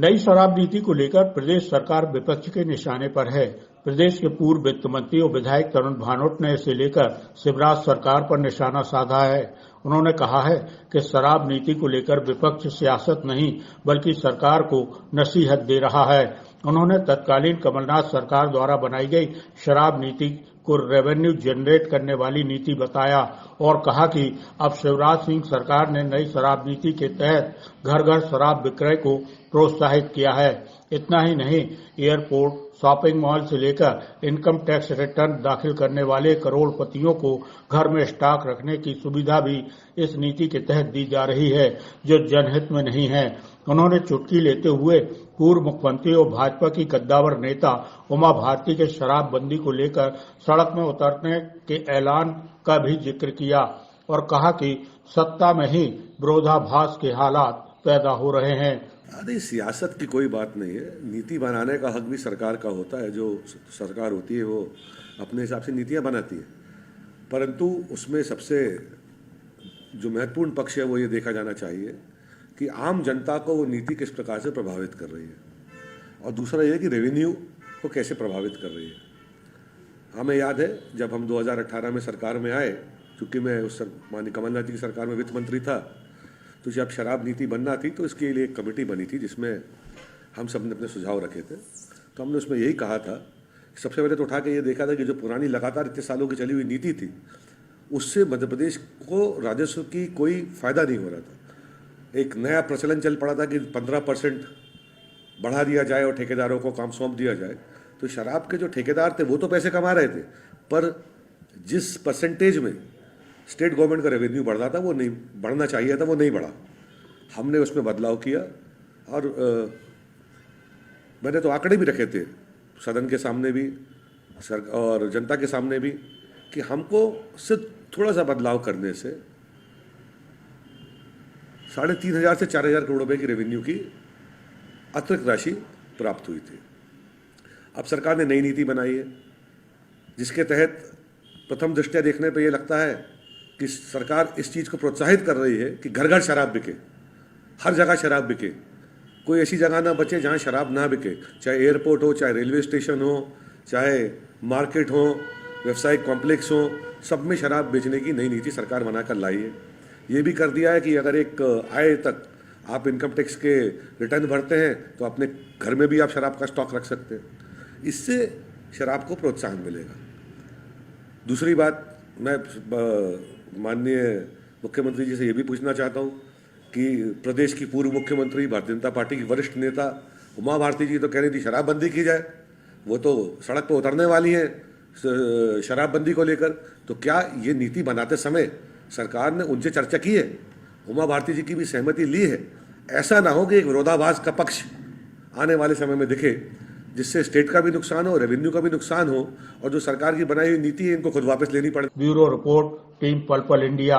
नई शराब नीति को लेकर प्रदेश सरकार विपक्ष के निशाने पर है। प्रदेश के पूर्व वित्त मंत्री और विधायक तरुण भानोट ने इसे लेकर शिवराज सरकार पर निशाना साधा है। उन्होंने कहा है कि शराब नीति को लेकर विपक्ष सियासत नहीं बल्कि सरकार को नसीहत दे रहा है। उन्होंने तत्कालीन कमलनाथ सरकार द्वारा बनाई गई शराब नीति को रेवेन्यू जनरेट करने वाली नीति बताया और कहा कि अब शिवराज सिंह सरकार ने नई शराब नीति के तहत घर घर शराब विक्रय को प्रोत्साहित किया है। इतना ही नहीं, एयरपोर्ट, शॉपिंग मॉल से लेकर इनकम टैक्स रिटर्न दाखिल करने वाले करोड़पतियों को घर में स्टॉक रखने की सुविधा भी इस नीति के तहत दी जा रही है, जो जनहित में नहीं है। उन्होंने चुटकी लेते हुए पूर्व मुख्यमंत्री और भाजपा की कद्दावर नेता उमा भारती के शराबबंदी को लेकर सड़क में उतरने के ऐलान का भी जिक्र किया और कहा कि सत्ता में ही विरोधाभास के हालात पैदा हो रहे हैं। अरे सियासत की कोई बात नहीं है। नीति बनाने का हक भी सरकार का होता है। जो सरकार होती है वो अपने हिसाब से नीतियां बनाती है, परंतु उसमें सबसे जो महत्वपूर्ण पक्ष है वो ये देखा जाना चाहिए कि आम जनता को वो नीति किस प्रकार से प्रभावित कर रही है और दूसरा ये कि रेवेन्यू को कैसे प्रभावित कर रही है। हमें याद है जब हम 2018 में सरकार में आए, चूँकि मैं उस माननीय कमलनाथ जी की सरकार में वित्त मंत्री था, तो जब शराब नीति बनना थी तो इसके लिए एक कमेटी बनी थी जिसमें हम सब ने अपने सुझाव रखे थे। तो हमने उसमें यही कहा था कि सबसे पहले तो उठा के ये देखा था कि जो पुरानी लगातार इतने सालों की चली हुई नीति थी उससे मध्य प्रदेश को राजस्व की कोई फायदा नहीं हो रहा था। एक नया प्रचलन चल पड़ा था कि 15% बढ़ा दिया जाए और ठेकेदारों को काम सौंप दिया जाए। तो शराब के जो ठेकेदार थे वो तो पैसे कमा रहे थे, पर जिस परसेंटेज में स्टेट गवर्नमेंट का रेवेन्यू बढ़ रहा था, वो नहीं बढ़ना चाहिए था, वो नहीं बढ़ा। हमने उसमें बदलाव किया और मैंने तो आंकड़े भी रखे थे सदन के सामने भी और जनता के सामने भी कि हमको सिर्फ थोड़ा सा बदलाव करने से 3,500 से 4,000 करोड़ रुपए की रेवेन्यू की अतिरिक्त राशि प्राप्त हुई थी। अब सरकार ने नई नीति बनाई है जिसके तहत प्रथम दृष्टया देखने पर यह लगता है कि सरकार इस चीज़ को प्रोत्साहित कर रही है कि घर घर शराब बिके, हर जगह शराब बिके, कोई ऐसी जगह ना बचे जहाँ शराब ना बिके, चाहे एयरपोर्ट हो, चाहे रेलवे स्टेशन हो, चाहे मार्केट हो, व्यवसायिक कॉम्प्लेक्स हो, सब में शराब बेचने की नई नीति सरकार बनाकर लाई है। ये भी कर दिया है कि अगर एक आय तक आप इनकम टैक्स के रिटर्न भरते हैं तो अपने घर में भी आप शराब का स्टॉक रख सकते हैं। इससे शराब को प्रोत्साहन मिलेगा। दूसरी बात, मैं माननीय मुख्यमंत्री जी से ये भी पूछना चाहता हूँ कि प्रदेश की पूर्व मुख्यमंत्री, भारतीय जनता पार्टी की वरिष्ठ नेता उमा भारती जी तो कह रही थी शराबबंदी की जाए, वो तो सड़क पर उतरने वाली हैं शराबबंदी को लेकर। तो क्या ये नीति बनाते समय सरकार ने उनसे चर्चा की है, उमा भारती जी की भी सहमति ली है? ऐसा ना हो कि एक विरोधाभास का पक्ष आने वाले समय में दिखे जिससे स्टेट का भी नुकसान हो, रेवेन्यू का भी नुकसान हो और जो सरकार की बनाई हुई नीति है इनको खुद वापस लेनी पड़े। ब्यूरो रिपोर्ट, टीम पल पल इंडिया।